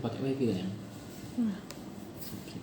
pakai wifi kan? Nah, Skip.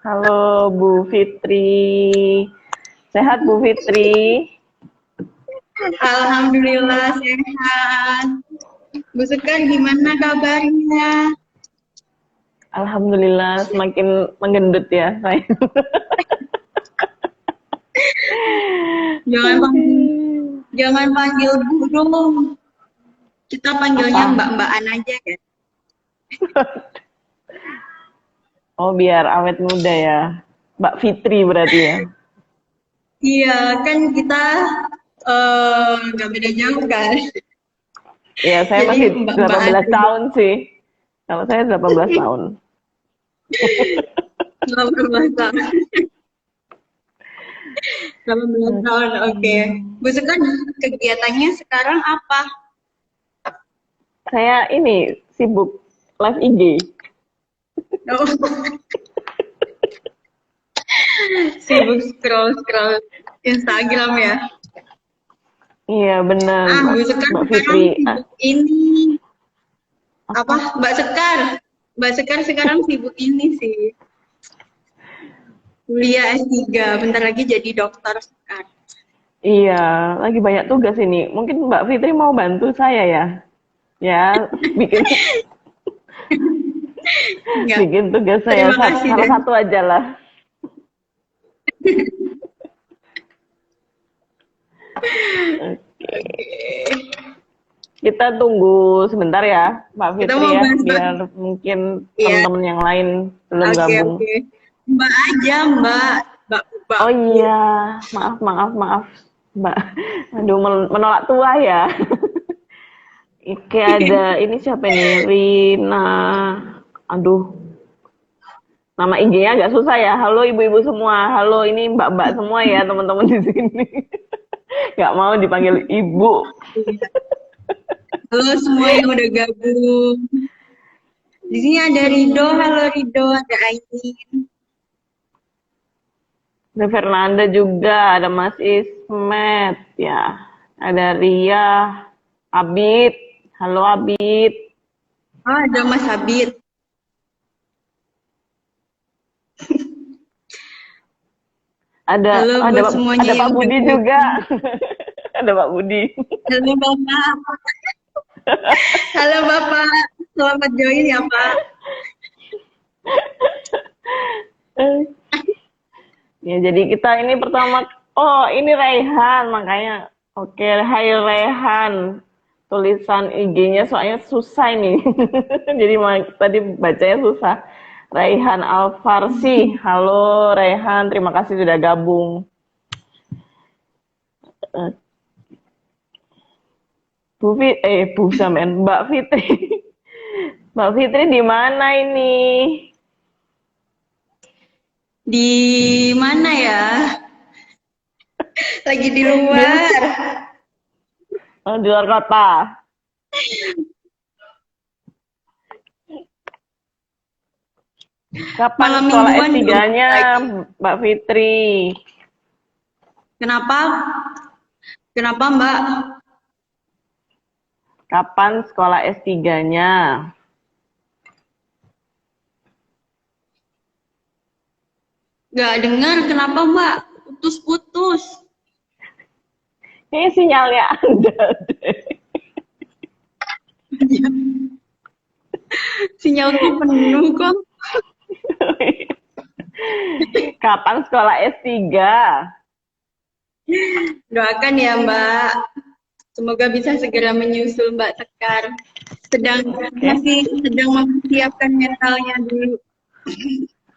Halo Bu Fitri. Sehat Bu Fitri? Alhamdulillah sehat. Bu Sekar gimana kabarnya? Alhamdulillah semakin menggendut ya saya. Jangan panggil, jangan panggil Bu dong. Kita panggilnya Apa? Mbak-mbakan aja ya. Oh biar awet muda ya. Mbak Fitri berarti ya. Iya, kan kita nggak beda jauh kan. Iya saya Jadi masih Mbak-mbakan 18 aja. tahun sih. Kalau saya 18 tahun. 18 tahun. 18 tahun, oke. Bu Sekar kegiatannya sekarang apa? Saya ini sibuk live IG. Oh, sibuk scroll-scroll Instagram ya. Iya benar Bu Sekar Mbak sekarang Fitri. sibuk ini. Apa? Apa? Mbak Sekar. Mbak Sekar sekarang sibuk ini sih. Kuliah S3. Bentar lagi jadi dokter Sekar. Iya, lagi banyak tugas ini. Mungkin Mbak Fitri mau bantu saya ya. Ya, bikin Enggak. bikin tugas saya Terima kasih salah deh. satu aja lah. Kita tunggu sebentar ya, Mbak Kita Fitri mau ya, bahas biar mungkin ya. teman-teman yang lain belum Oke, gabung. oke. Mbak aja, Mbak. Mbak. Oh iya, maaf, maaf, maaf, Mbak. Aduh, menolak tua ya. Oke, ada ini siapa nih? Rina. Aduh, nama IG-nya agak susah ya. Halo ibu-ibu semua. Halo, ini mbak-mbak semua ya teman-teman di sini. Gak mau dipanggil ibu. Halo semua yang udah gabung. Di sini ada Rido. Halo Rido. Ada Ainin. Ada Fernanda juga, ada Mas Ismet, ya. Ada Ria, Abid. Halo Abid. Oh, ada Mas Habib. Halo Ada buat semuanya ada Pak yang udah Budi gabung. juga. Ada Pak Budi. Halo Bapak. Halo Bapak. Selamat join ya Pak. Ya, jadi kita ini pertama, oh ini Raihan, makanya. Oke, hai Raihan. Tulisan IG-nya soalnya susah ini. Jadi tadi bacanya susah. Raihan Alfarsi. Halo Raihan, terima kasih sudah gabung. Eh, Bu Samen, Mbak Fitri. Mbak Fitri di mana ini? Di mana ya? Lagi di Di, luar. di luar kota. Kapan Malam sekolah mingguan dong S3-nya, lagi. Mbak Fitri? Kenapa? Kenapa Mbak? Kapan sekolah S3-nya? Gak dengar. Kenapa Mbak? Putus-putus. Ini sinyalnya Anda deh. Sinyalku penuh kok. Kapan sekolah S3? Doakan ya Mbak. Semoga bisa segera menyusul Mbak Sekar. Masih sedang mempersiapkan mentalnya dulu.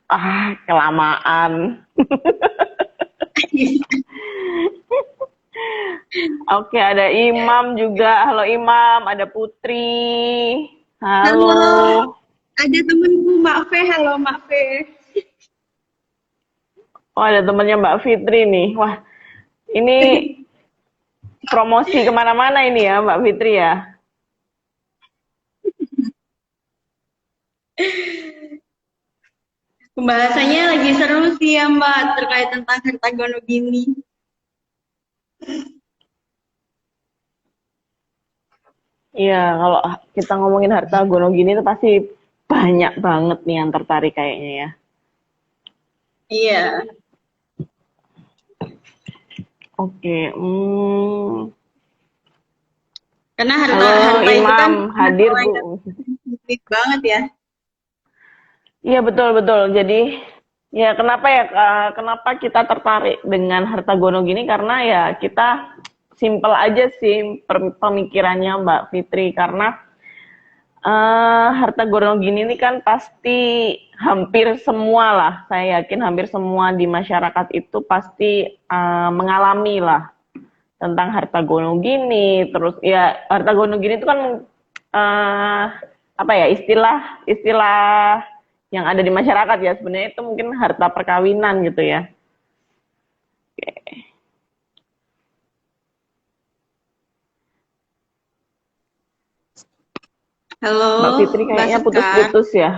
Ah, kelamaan. Oke, ada Imam juga. Halo Imam, ada Putri. Halo, Halo. ada temenku Mbak Fe. Halo Mbak Fe. Oh, ada temannya Mbak Fitri nih. Wah, ini promosi kemana-mana ini ya Mbak Fitri ya. Pembahasannya lagi seru sih ya Mbak terkait tentang harta gono gini. Iya, kalau kita ngomongin harta gono gini itu pasti banyak banget nih yang tertarik kayaknya ya. Iya. Oke. Karena Halo harta itu kan Imam, hadir masalah yang Bu. sensitif banget ya. Iya betul betul. Jadi ya kenapa ya kenapa kita tertarik dengan harta gono gini karena ya kita simpel aja sih pemikirannya Mbak Fitri karena harta gono gini ini kan pasti hampir semua lah, saya yakin hampir semua di masyarakat itu pasti mengalami lah tentang harta gono gini. Terus ya harta gono gini itu kan eh, apa ya istilah istilah yang ada di masyarakat ya sebenarnya itu mungkin harta perkawinan gitu ya. Halo, Mbak Fitri Mbak kayaknya Sekar. putus-putus ya.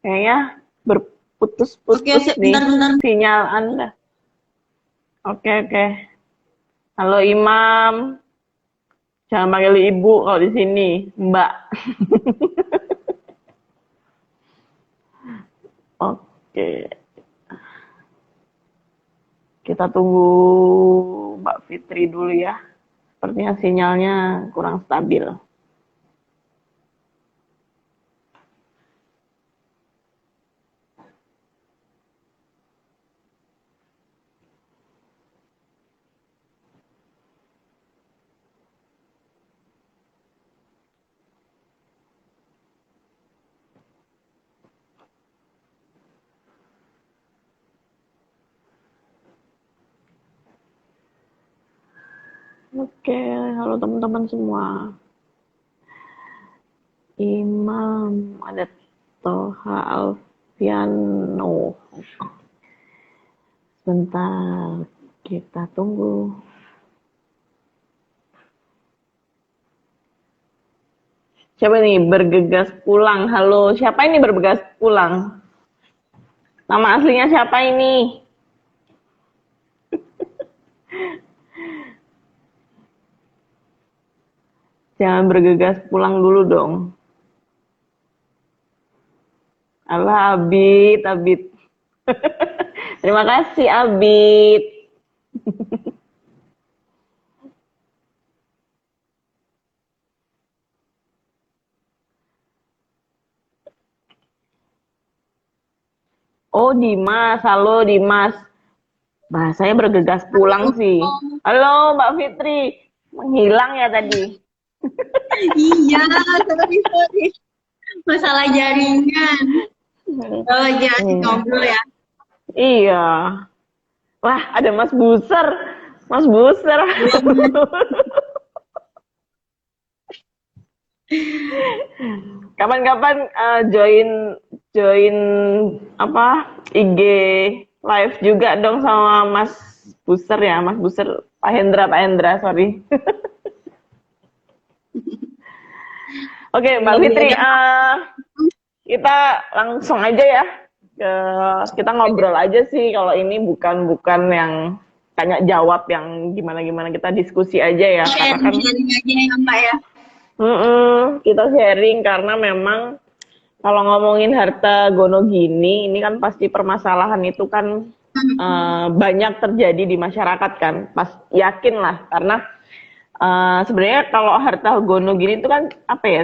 Kayaknya Oke, berputus-putus nih bentar-bentar. sinyal Anda. Oke, oke. Halo Imam, jangan panggil Ibu kalau di sini, Mbak. Oke, kita tunggu Mbak Fitri dulu ya. Sepertinya sinyalnya kurang stabil. Oke, halo teman-teman semua. Imam, ada Toha Alfiano. Sebentar, kita tunggu. Siapa nih bergegas pulang? Halo, siapa ini bergegas pulang? Nama aslinya siapa ini? Jangan bergegas pulang dulu dong. Allah, Abid, Abid. Terima kasih, Abid. Oh, Dimas. Halo, Dimas. Bahasanya bergegas pulang sih. Halo, Mbak Fitri. Menghilang ya tadi. Iya, sorry. Masalah jaringan. Kalau lagi asik ngobrol ya. Iya. Wah, ada Mas Buser. Mas Buser. Kapan-kapan join apa IG live juga dong sama Mas Buser ya, Mas Buser Pak Hendra, sorry. Oke, Mbak Fitri, kita langsung aja ya. Kita ngobrol aja sih kalau ini bukan yang tanya jawab yang gimana kita diskusi aja ya. Karena kan Sharing aja ya Mbak ya. kita sharing karena memang kalau ngomongin harta gono gini, ini kan pasti permasalahan itu kan banyak terjadi di masyarakat kan, pas yakin lah karena sebenarnya kalau harta gono gini itu kan apa ya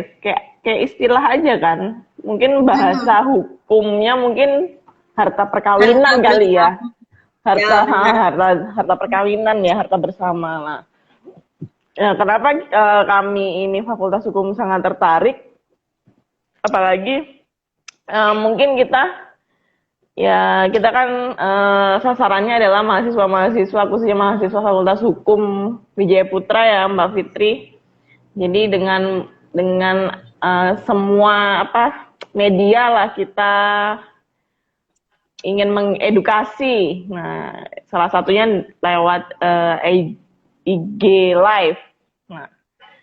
kayak istilah aja kan, mungkin bahasa hukumnya mungkin harta perkawinan kali ya, harta perkawinan ya, harta bersama lah. Ya, kenapa kami ini Fakultas Hukum sangat tertarik, apalagi mungkin kita kan sasarannya adalah mahasiswa-mahasiswa, khususnya mahasiswa Fakultas Hukum Wijaya Putra ya Mbak Fitri. Jadi dengan semua media lah kita ingin mengedukasi. Nah, salah satunya lewat IG Live. Nah,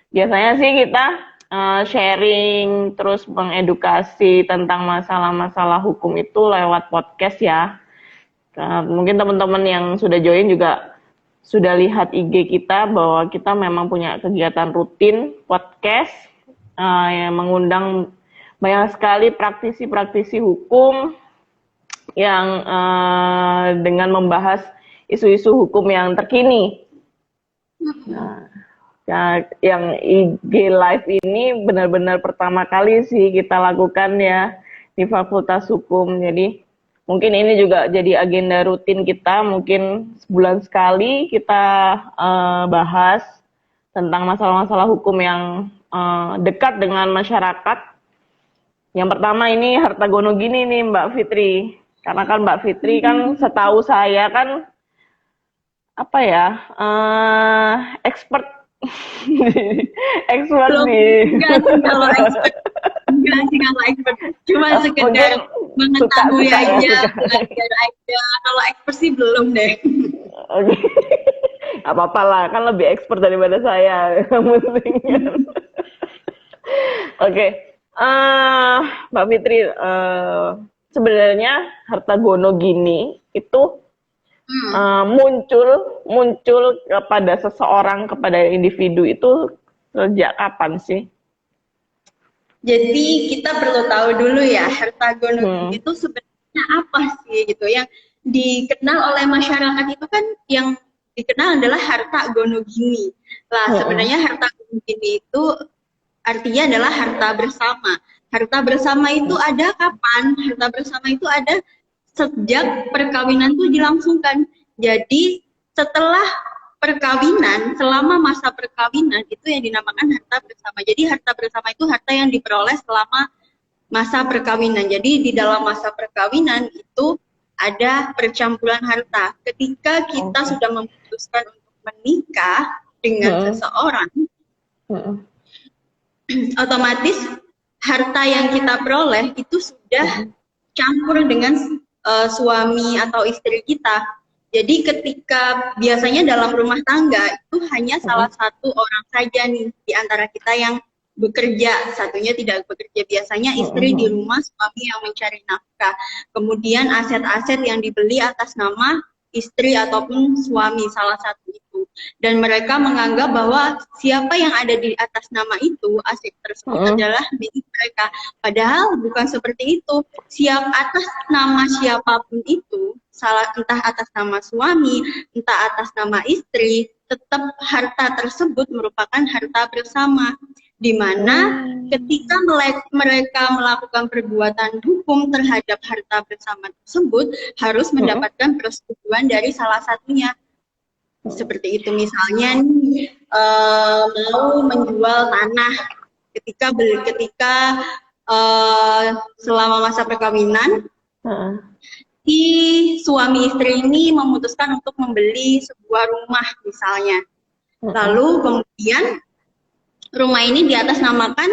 biasanya sih kita sharing terus mengedukasi tentang masalah-masalah hukum itu lewat podcast ya. Mungkin teman-teman yang sudah join juga sudah lihat IG kita bahwa kita memang punya kegiatan rutin podcast yang mengundang banyak sekali praktisi-praktisi hukum, yang dengan membahas isu-isu hukum yang terkini. Nah, ya, yang IG Live ini benar-benar pertama kali sih kita lakukan ya di Fakultas Hukum. Jadi mungkin ini juga jadi agenda rutin kita, mungkin sebulan sekali kita bahas tentang masalah-masalah hukum yang dekat dengan masyarakat. Yang pertama ini harta gono gini nih Mbak Fitri. Karena kan Mbak Fitri kan setahu saya kan apa ya, expert expert Belum, di enggak sih kalau expert. Enggak sih kalau expert. Cuma sekedar mengetahui suka ya, aja, suka. belajar aja. Kalau expert sih belum deh. Oke. Gak apa-apa lah, kan lebih expert daripada saya. Yang penting kan. Oke. Mbak Fitri, sebenarnya harta gono gini itu muncul kepada seseorang, kepada individu itu sejak kapan sih? Jadi kita perlu tahu dulu ya, harta gono itu sebenarnya apa sih gitu. Yang dikenal oleh masyarakat itu kan yang dikenal adalah harta gono gini. Lah sebenarnya harta gono gini itu artinya adalah harta bersama. Harta bersama itu ada kapan? Harta bersama itu ada sejak perkawinan itu dilangsungkan. Jadi setelah perkawinan, selama masa perkawinan itu yang dinamakan harta bersama. Jadi harta bersama itu harta yang diperoleh selama masa perkawinan. Jadi di dalam masa perkawinan itu ada percampuran harta. Ketika kita sudah memutuskan untuk menikah dengan seseorang, otomatis harta yang kita peroleh itu sudah campur dengan suami atau istri kita. Jadi ketika biasanya dalam rumah tangga itu hanya salah satu orang saja nih di antara kita yang bekerja, satunya tidak bekerja. Biasanya istri di rumah, suami yang mencari nafkah. Kemudian aset-aset yang dibeli atas nama istri ataupun suami, salah satu itu. Dan mereka menganggap bahwa siapa yang ada di atas nama itu, aset tersebut adalah milik mereka. Padahal bukan seperti itu. Atas nama siapapun itu, entah atas nama suami, entah atas nama istri, tetap harta tersebut merupakan harta bersama. Di mana ketika mereka melakukan perbuatan hukum terhadap harta bersama tersebut, harus mendapatkan persetujuan dari salah satunya. Seperti itu, misalnya nih, mau menjual tanah ketika selama masa perkawinan, si suami istri ini memutuskan untuk membeli sebuah rumah misalnya. Lalu kemudian rumah ini di atas namakan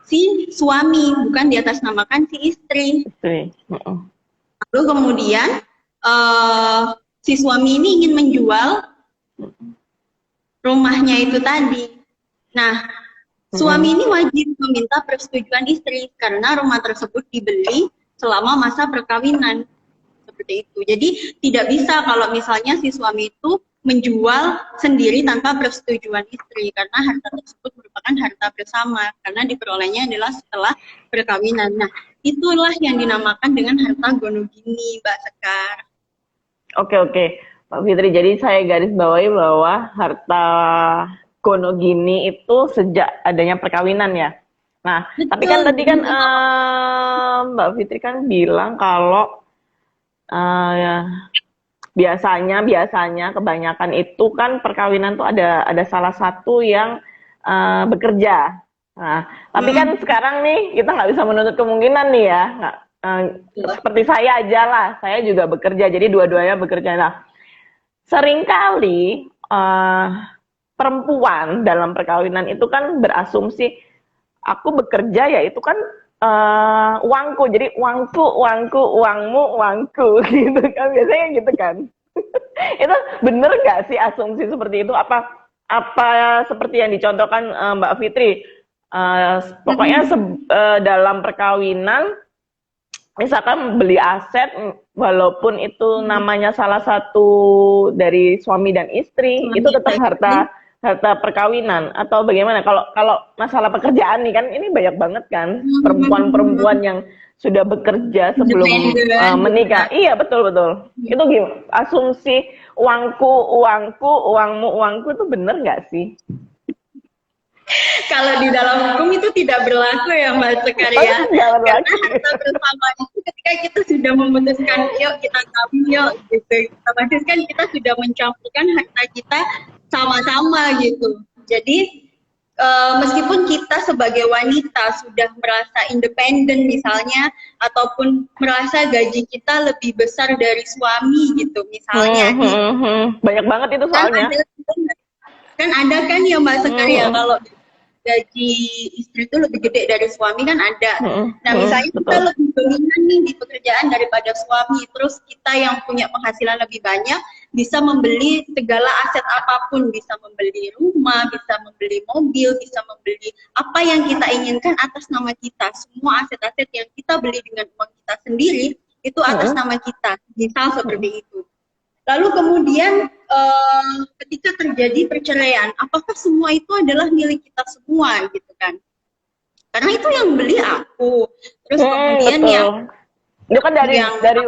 si suami, bukan di atas namakan si istri. Lalu kemudian si suami ini ingin menjual rumahnya itu tadi. Nah, suami ini wajib meminta persetujuan istri karena rumah tersebut dibeli selama masa perkawinan. Seperti itu. Jadi tidak bisa kalau misalnya si suami itu menjual sendiri tanpa persetujuan istri, karena harta tersebut merupakan harta bersama, karena diperolehnya adalah setelah perkawinan. Nah, itulah yang dinamakan dengan harta gono gini, Mbak Sekar. Oke, Mbak Fitri. Jadi saya garis bawahi bahwa harta gono gini itu sejak adanya perkawinan ya. Nah, betul, tapi kan tadi kan Mbak Fitri kan bilang kalau biasanya kebanyakan itu kan perkawinan tuh ada salah satu yang bekerja. Nah, tapi kan sekarang nih kita nggak bisa menuntut kemungkinan nih ya. Seperti saya aja lah, saya juga bekerja, jadi dua-duanya bekerja. Nah, seringkali perempuan dalam perkawinan itu kan berasumsi aku bekerja ya itu kan uangku, jadi uangku, uangmu, uangku, gitu kan, biasanya gitu kan. Itu bener nggak sih asumsi seperti itu? Apa seperti yang dicontohkan Mbak Fitri? Pokoknya dalam perkawinan, misalkan beli aset, walaupun itu namanya salah satu dari suami dan istri, itu tetap harta perkawinan atau bagaimana? Kalau masalah pekerjaan nih kan ini banyak banget kan perempuan-perempuan yang sudah bekerja sebelum Independen. menikah. Iya, betul betul. Itu gimana? Asumsi uangmu itu bener nggak sih? Kalau di dalam hukum itu tidak berlaku ya Mbak Sekar ya. Nggak Karena berlaku. harta bersama itu ketika kita sudah memutuskan yuk kita kawin yuk gitu. Otomatis kan kita sudah mencampurkan harta kita sama-sama gitu. Jadi meskipun kita sebagai wanita sudah merasa independen misalnya, ataupun merasa gaji kita lebih besar dari suami gitu misalnya. Banyak banget itu soalnya. Kan ada kan ya Mbak Sekar ya, kalau gaji istri itu lebih gede dari suami kan ada. Nah misalnya kita betul. lebih dominan nih di pekerjaan daripada suami, terus kita yang punya penghasilan lebih banyak bisa membeli segala aset apapun, bisa membeli rumah, bisa membeli mobil, bisa membeli apa yang kita inginkan atas nama kita. Semua aset-aset yang kita beli dengan uang kita sendiri itu atas nama kita, misal seperti itu. Lalu kemudian ketika terjadi perceraian, apakah semua itu adalah milik kita semua gitu kan? Karena itu yang beli aku. Terus kemudian betul. yang itu kan dari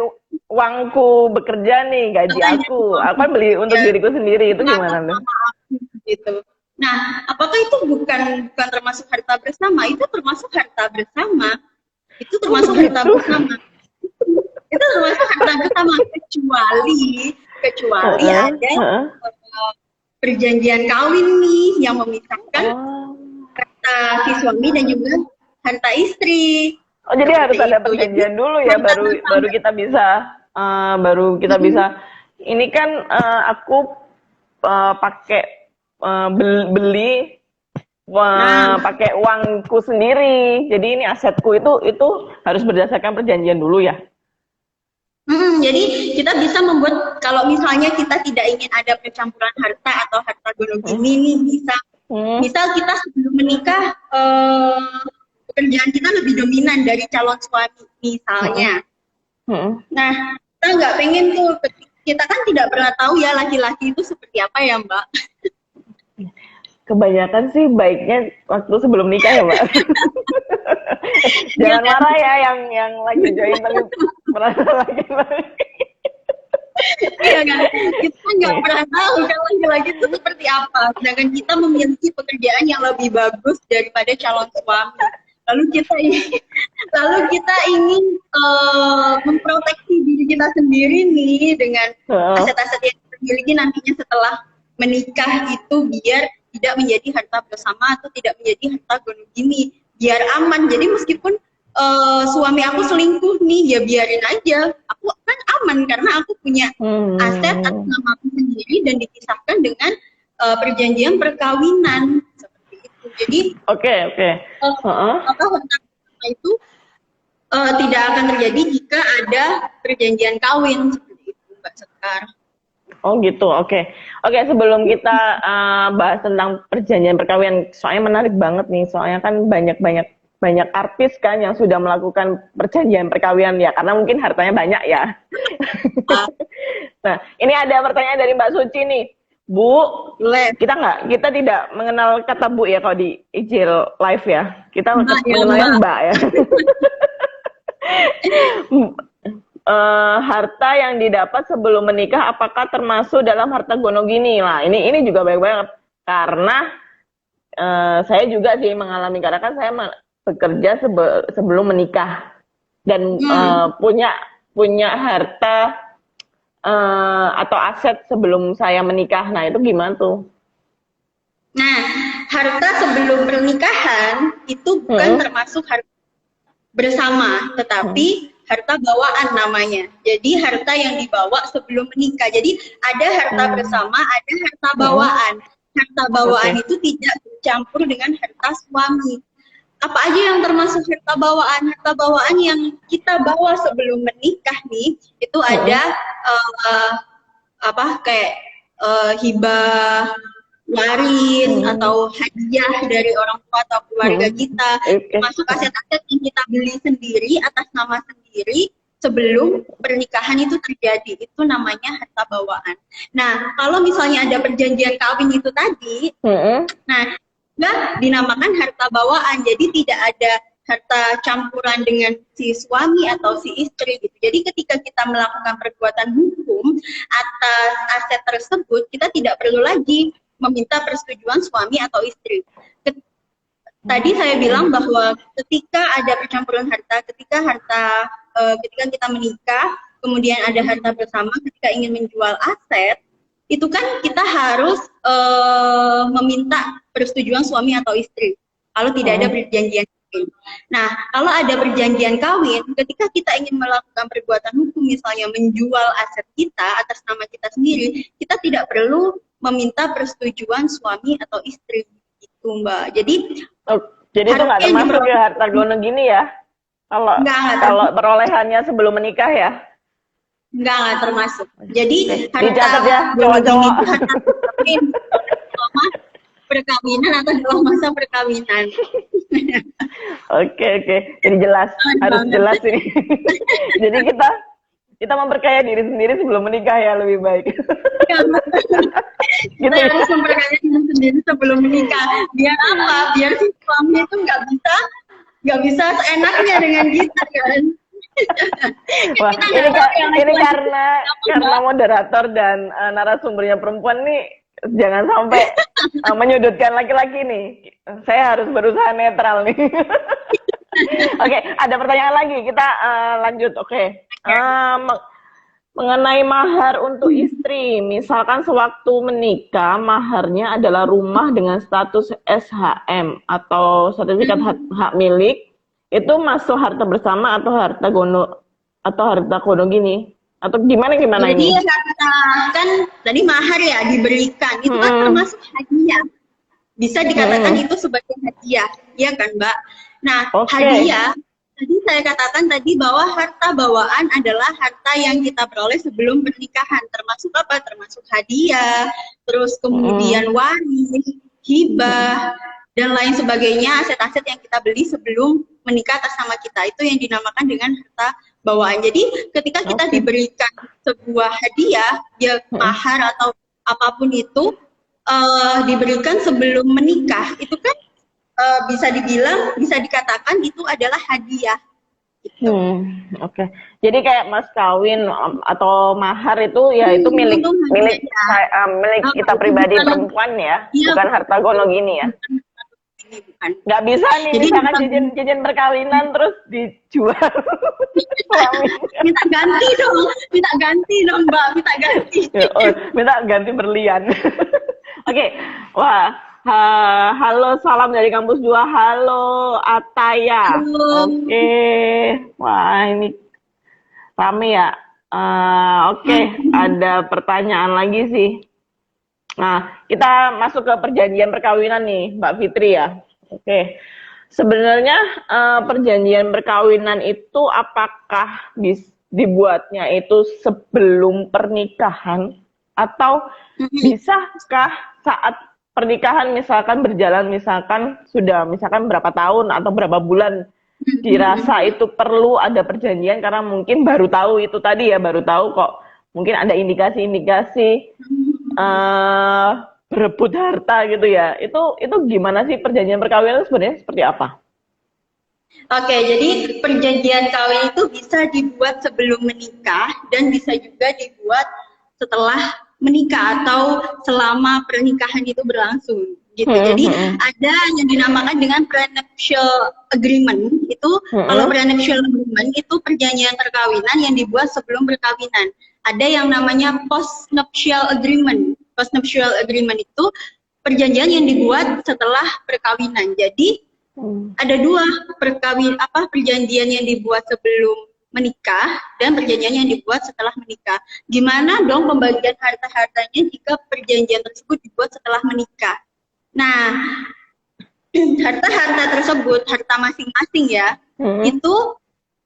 uangku bekerja nih, gaji aku kan beli untuk diriku sendiri, itu gimana tuh? Gitu. Nah, apakah itu bukan termasuk harta bersama? Itu termasuk harta bersama. Itu termasuk harta bersama. Itu termasuk harta bersama, kecuali ada perjanjian kawin nih yang memisahkan harta si suami dan juga harta istri. Oh, jadi harus ada perjanjian dulu ya, baru kita bisa ini kan aku pakai beli pakai uangku sendiri. Jadi ini asetku itu harus berdasarkan perjanjian dulu ya. Jadi kita bisa membuat, kalau misalnya kita tidak ingin ada percampuran harta atau harta gonogini nih, misal kita sebelum menikah pekerjaan kita lebih dominan dari calon suami misalnya. Nah, kita nggak pengen tuh, kita kan tidak pernah tahu ya laki-laki itu seperti apa ya Mbak. Kebanyakan sih baiknya waktu sebelum nikah ya Mbak. Jangan marah ya yang lagi join tapi merasa lagi. Iya kan, kita nggak pernah tahu kan laki-laki itu seperti apa. Sedangkan kita memiliki pekerjaan yang lebih bagus daripada calon suami. Lalu kita ingin memproteksi diri kita sendiri nih dengan aset-aset yang kita miliki nantinya setelah menikah itu, biar tidak menjadi harta bersama atau tidak menjadi harta gonogini, biar aman. Jadi meskipun suami aku selingkuh nih, ya biarin aja, aku kan aman karena aku punya aset atas nama aku sendiri dan dipisahkan dengan perjanjian perkawinan seperti itu. Jadi harta bersama itu tidak akan terjadi jika ada perjanjian kawin seperti itu Mbak Sekar. Oh gitu, oke. Sebelum kita bahas tentang perjanjian perkawinan, soalnya menarik banget nih, soalnya kan banyak artis kan yang sudah melakukan perjanjian perkawinan ya, karena mungkin hartanya banyak ya. Nah, ini ada pertanyaan dari Mbak Suci nih, Bu. Kita tidak mengenal kata Bu ya kalau di IG Live ya, kita mengenalnya Mbak ya. Harta yang didapat sebelum menikah apakah termasuk dalam harta gonogini? Lah, ini juga baik banget karena saya juga sih mengalami, karena kan saya bekerja sebelum menikah dan punya harta atau aset sebelum saya menikah. Nah, itu gimana tuh? Nah, harta sebelum pernikahan itu bukan termasuk harta bersama, tetapi harta bawaan namanya. Jadi harta yang dibawa sebelum menikah. Jadi ada harta bersama, ada harta bawaan. Harta bawaan itu tidak bercampur dengan harta suami. Apa aja yang termasuk harta bawaan? Harta bawaan yang kita bawa sebelum menikah nih, itu ada kayak hibah, waris, atau hadiah dari orang tua atau keluarga kita, termasuk aset-aset yang kita beli sendiri atas nama sendiri sebelum pernikahan itu terjadi, itu namanya harta bawaan. Nah, kalau misalnya ada perjanjian kawin itu tadi, nah, nggak dinamakan harta bawaan, jadi tidak ada harta campuran dengan si suami atau si istri gitu. Jadi ketika kita melakukan perbuatan hukum atas aset tersebut, kita tidak perlu lagi meminta persetujuan suami atau istri. Tadi saya bilang bahwa ketika ada percampuran harta, ketika kita menikah, kemudian ada harta bersama, ketika ingin menjual aset, itu kan kita harus meminta persetujuan suami atau istri. Kalau tidak ada perjanjian kawin. Nah, kalau ada perjanjian kawin, ketika kita ingin melakukan perbuatan hukum, misalnya menjual aset kita atas nama kita sendiri, kita tidak perlu meminta persetujuan suami atau istri. Itu, Mbak. Jadi itu nggak termasuk ya harta gono gini ya? Kalau perolehannya sebelum menikah ya? Enggak termasuk. Jadi dicatat ya, cowok-cowok. Selama perkawinan atau dalam masa perkawinan. Oke. Jadi jelas, harus jelas ini. Jadi kita memperkaya diri sendiri sebelum menikah ya, lebih baik. Kita harus memperkaya diri sendiri sebelum menikah. Biar apa? Biar si suami itu nggak bisa seenaknya dengan kita kan. Wah, ini karena moderator dan narasumbernya perempuan nih, jangan sampai menyudutkan laki-laki nih. Saya harus berusaha netral nih. Oke, ada pertanyaan lagi. Kita lanjut. Oke. Mengenai mahar untuk istri, misalkan sewaktu menikah, maharnya adalah rumah dengan status SHM atau sertifikat hak milik, itu masuk harta bersama atau harta gono gini? Atau gimana ini? Jadi kan tadi mahar ya diberikan, itu kan termasuk hadiah. Bisa dikatakan itu sebagai hadiah, ya kan, Mbak? Nah, hadiah, tadi saya katakan tadi bahwa harta bawaan adalah harta yang kita peroleh sebelum pernikahan. Termasuk apa? Termasuk hadiah, terus kemudian waris, hibah, dan lain sebagainya, aset-aset yang kita beli sebelum menikah atas nama kita. Itu yang dinamakan dengan harta bawaan. Jadi ketika kita diberikan sebuah hadiah, ya mahar atau apapun itu, diberikan sebelum menikah, itu kan bisa dikatakan itu adalah hadiah. Gitu. Oke. Jadi kayak mas kawin atau mahar itu ya itu milik kita pribadi perempuan ya, bukan harta gono gini ya. Nggak bisa nih, jadi misalkan cincin perkawinan terus dijual. minta ganti dong Mbak, minta ganti berlian. Oke. Wah, halo, salam dari kampus 2. Halo Ataya. Oke. Wah, ini rame ya. Oke, ada pertanyaan lagi sih. Nah, kita masuk ke perjanjian perkawinan nih, Mbak Fitri ya. Oke. Sebenarnya perjanjian perkawinan itu apakah dibuatnya itu sebelum pernikahan atau bisakah saat pernikahan misalkan berjalan, sudah berapa tahun atau berapa bulan dirasa itu perlu ada perjanjian karena mungkin baru tahu itu tadi ya, baru tahu kok mungkin ada indikasi-indikasi berebut harta gitu ya. Itu gimana sih perjanjian perkawinan sebenarnya seperti apa? Oke, jadi perjanjian kawin itu bisa dibuat sebelum menikah dan bisa juga dibuat setelah menikah atau selama pernikahan itu berlangsung gitu. Jadi ada yang dinamakan dengan prenuptial agreement. Itu kalau prenuptial agreement itu perjanjian perkawinan yang dibuat sebelum perkawinan. Ada yang namanya postnuptial agreement. Postnuptial agreement itu perjanjian yang dibuat setelah perkawinan. Jadi ada dua perjanjian yang dibuat sebelum menikah dan perjanjian yang dibuat setelah menikah. Gimana dong pembagian harta-hartanya jika perjanjian tersebut dibuat setelah menikah? Nah, harta-harta tersebut, harta masing-masing ya, itu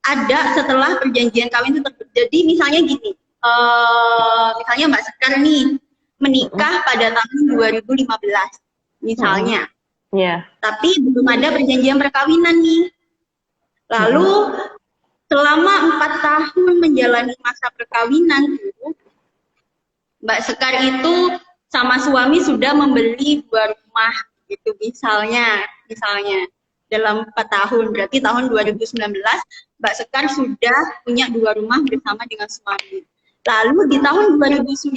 ada setelah perjanjian kawin itu tersebut. Jadi misalnya gini, misalnya Mbak Sekar nih menikah pada tahun 2015 misalnya, tapi belum ada perjanjian perkawinan nih. Lalu selama 4 tahun menjalani masa perkawinan tuh, Mbak Sekar itu sama suami sudah membeli 2 rumah gitu misalnya. dalam 4 tahun. Berarti tahun 2019 Mbak Sekar sudah punya 2 rumah bersama dengan suami. Lalu di tahun 2019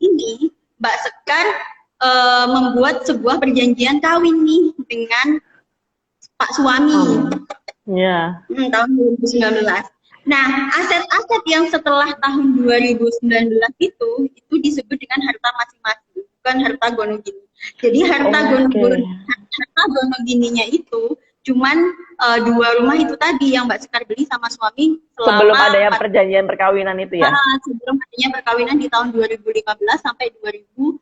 ini Mbak Sekar membuat sebuah perjanjian kawin nih dengan Pak suami. Ya. Tahun 2019. Nah, aset-aset yang setelah tahun 2019 itu disebut dengan harta masing-masing, bukan harta gonogini. Jadi harta gonogininya itu cuman 2 rumah itu tadi yang Mbak Sekar beli sama suami sebelum adanya perjanjian perkawinan itu ya? Sebelum adanya perkawinan di tahun 2015 sampai 2019.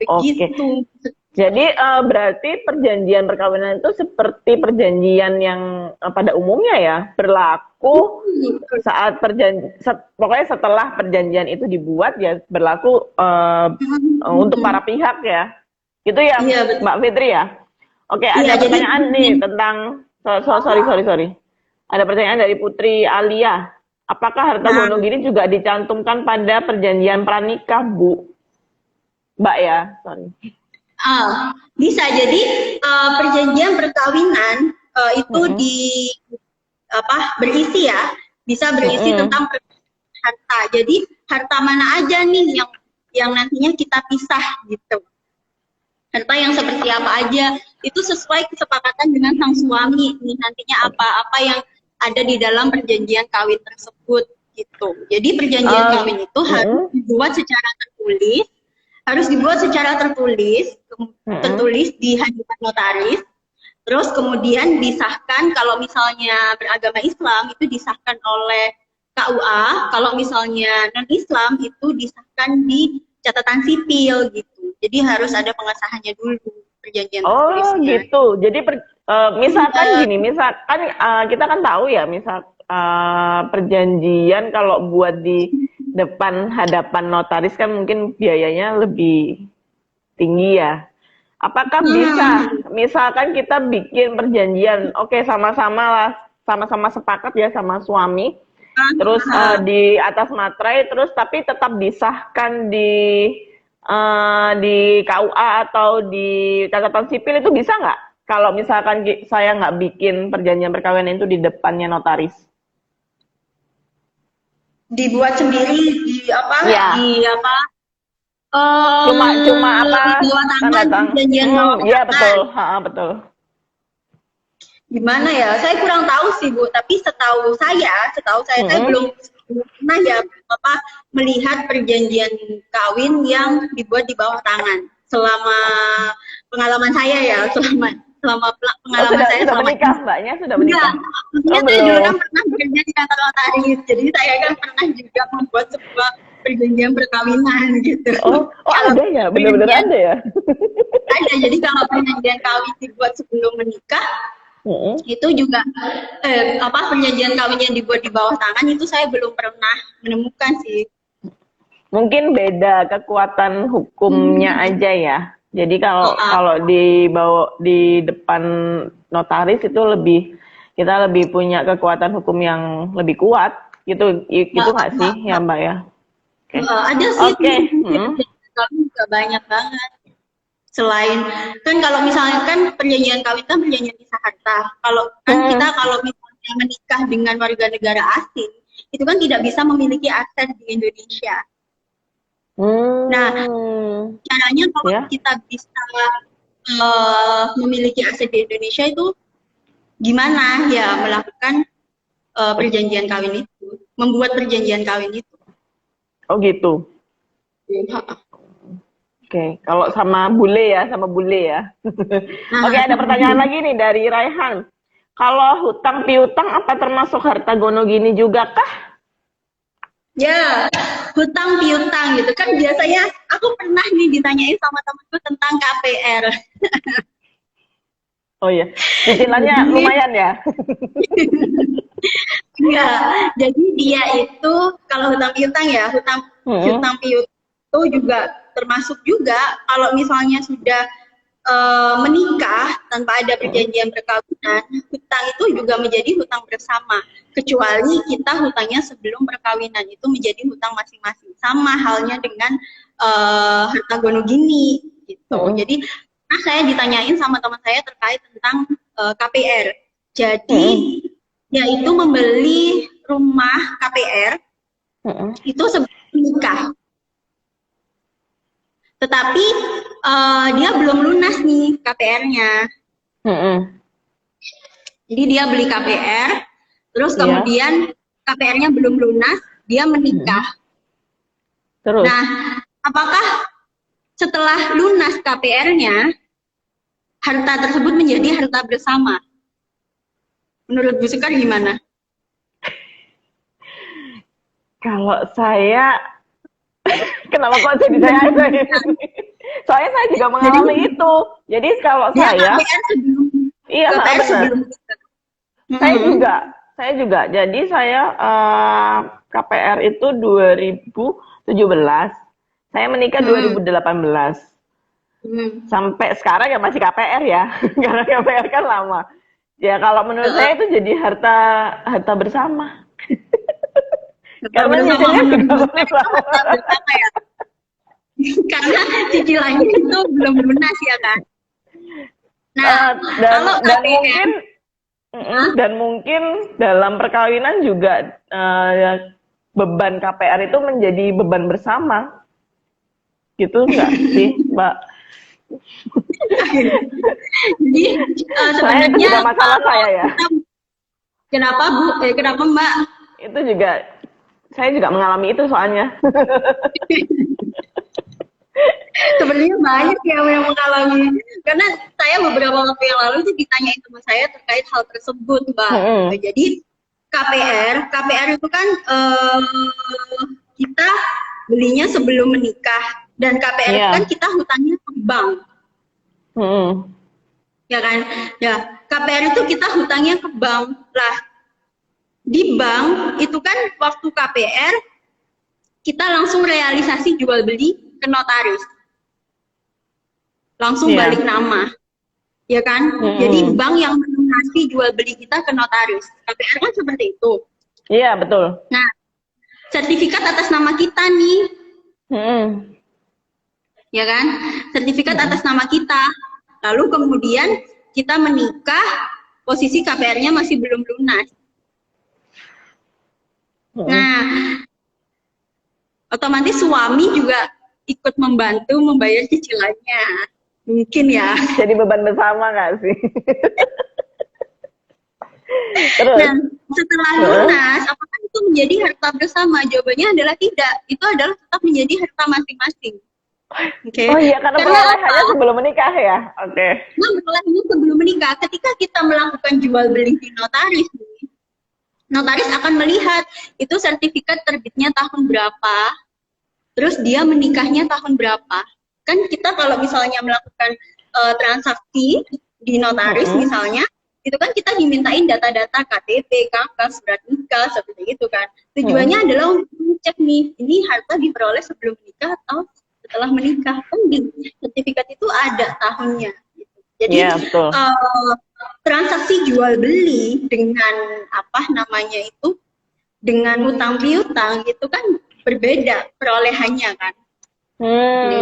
Begitu. Jadi berarti perjanjian perkawinan itu seperti perjanjian yang pada umumnya ya berlaku saat pokoknya setelah perjanjian itu dibuat ya berlaku untuk para pihak ya, gitu ya, Mbak Fitri ya. Oke, ada pertanyaan nih tentang sorry. Ada pertanyaan dari Putri Alia. Apakah harta gonogini juga dicantumkan pada perjanjian pranikah, Bu? Mbak ya, sorry. Bisa jadi perjanjian perkawinan itu berisi ya, bisa berisi tentang harta. Jadi harta mana aja nih yang nantinya kita pisah gitu. Harta yang seperti apa aja itu sesuai kesepakatan dengan sang suami nih nantinya apa yang ada di dalam perjanjian kawin tersebut gitu. Jadi perjanjian kawin itu harus dibuat secara tertulis di hadapan notaris, terus kemudian disahkan. Kalau misalnya beragama Islam itu disahkan oleh KUA, kalau misalnya non-Islam itu disahkan di catatan sipil gitu. Jadi harus ada pengesahannya dulu perjanjian tertulisnya. Oh gitu. Jadi misalkan kita kan tahu ya, perjanjian kalau buat di depan hadapan notaris kan mungkin biayanya lebih tinggi ya. Apakah bisa, misalkan kita bikin perjanjian, oke sama-sama sepakat ya sama suami, terus di atas materai, terus tapi tetap disahkan di KUA atau di catatan sipil itu bisa nggak? Kalau misalkan saya nggak bikin perjanjian perkawinan itu di depannya notaris? Dibuat sendiri cuma perjanjian iya betul. Gimana ya, saya kurang tahu sih Bu, tapi setahu saya belum pernah ya melihat perjanjian kawin yang dibuat di bawah tangan selama pengalaman saya ya, selama pengalaman saya sudah menikah, Mbaknya sudah menikah. Saya dulu kan pernah bekerja di kantor notaris, jadi saya kan pernah juga membuat sebuah perjanjian perkawinan gitu. Oh ada ya, benar-benar ada ya. Ada, jadi kalau perjanjian kawin dibuat sebelum menikah, itu juga perjanjian kawin yang dibuat di bawah tangan itu saya belum pernah menemukan sih. Mungkin beda kekuatan hukumnya aja ya. Jadi kalau dibawa di depan notaris itu kita lebih punya kekuatan hukum yang lebih kuat gitu nggak sih ya Mbak ya? Ada sih. Kalau juga banyak banget. Selain kan kalau misalnya kan perjanjian kawin kan perjanjian pisah harta. Kalau misalnya menikah dengan warga negara asing itu kan tidak bisa memiliki aset di Indonesia. Nah, caranya kalau kita bisa memiliki aset di Indonesia itu gimana ya, melakukan perjanjian kawin itu, membuat perjanjian kawin itu. Oh gitu. Oke, kalau sama bule ya. Oke, ada pertanyaan lagi nih dari Raihan. Kalau hutang piutang apa termasuk harta gonogini juga kah? Ya, hutang piutang gitu kan biasanya aku pernah nih ditanyain sama temanku tentang KPR. Oh iya, cicilannya lumayan ya? Enggak, jadi dia itu kalau hutang piutang ya, hutang piutang itu juga termasuk juga kalau misalnya sudah menikah tanpa ada perjanjian perkawinan, hutang itu juga menjadi hutang bersama. Kecuali kita hutangnya sebelum perkawinan itu menjadi hutang masing-masing. Sama halnya dengan harta gonogini gitu. Jadi pernah saya ditanyain sama teman saya terkait tentang KPR. Jadi dia itu membeli rumah KPR itu sebelum menikah. Tetapi dia belum lunas nih KPR-nya. Jadi dia beli KPR, terus kemudian KPR-nya belum lunas, dia menikah. Terus? Nah, apakah setelah lunas KPR-nya, harta tersebut menjadi harta bersama? Menurut Bu Sekar gimana? Kalau saya, kenapa kok jadi saya aja ini? Soalnya saya juga mengalami itu. Jadi kalau saya, KPR sebelum, iya KPR benar. sebelum menikah. Saya juga. Jadi saya KPR itu 2017. Saya menikah 2018. Sampai sekarang ya masih KPR ya. Karena KPR kan lama. Ya kalau menurut saya itu jadi harta bersama. Karena nyicilnya juga bersama ya. Karena cicilannya itu belum lunas ya kan. Nah, kalau KPR dan mungkin dalam perkawinan juga beban KPR itu menjadi beban bersama, gitu nggak sih, Mbak? Jadi Saya itu sebenarnya juga masalah saya ya. Kenapa Bu? Kenapa Mbak? Itu juga saya juga mengalami itu soalnya. Sebenarnya banyak yang mengalami, karena saya beberapa waktu yang lalu itu ditanyain teman saya terkait hal tersebut, Mbak. Jadi KPR itu kan kita belinya sebelum menikah, dan KPR itu kan kita hutangnya ke bank, ya kan? Ya, KPR itu kita hutangnya ke bank lah. Di bank itu kan waktu KPR kita langsung realisasi jual beli ke notaris. Langsung balik nama, ya kan? Jadi bank yang melunasi jual beli kita ke notaris. KPR kan seperti itu. Iya, betul. Nah, sertifikat atas nama kita nih, ya kan? Sertifikat atas nama kita. Lalu kemudian kita menikah, posisi KPR-nya masih belum lunas. Nah, otomatis suami juga ikut membantu membayar cicilannya. Mungkin ya. Jadi beban bersama nggak sih? Terus? Nah, setelah lunas, apakah itu menjadi harta bersama? Jawabannya adalah tidak. Itu adalah tetap menjadi harta masing-masing. Oke. Oh iya, karena perolehannya sebelum menikah ya? Oke. Nah, perolehannya sebelum menikah. Ketika kita melakukan jual beli di notaris, notaris akan melihat itu sertifikat terbitnya tahun berapa, terus dia menikahnya tahun berapa. Kan kita kalau misalnya melakukan transaksi di notaris misalnya, itu kan kita dimintain data-data KTP, KK, surat nikah, seperti itu kan. Tujuannya adalah untuk mengecek nih, ini harta diperoleh sebelum menikah atau setelah menikah. Kan di sertifikat itu ada tahunnya. Gitu. Jadi transaksi jual beli dengan apa namanya itu, dengan utang piutang itu kan berbeda perolehannya kan.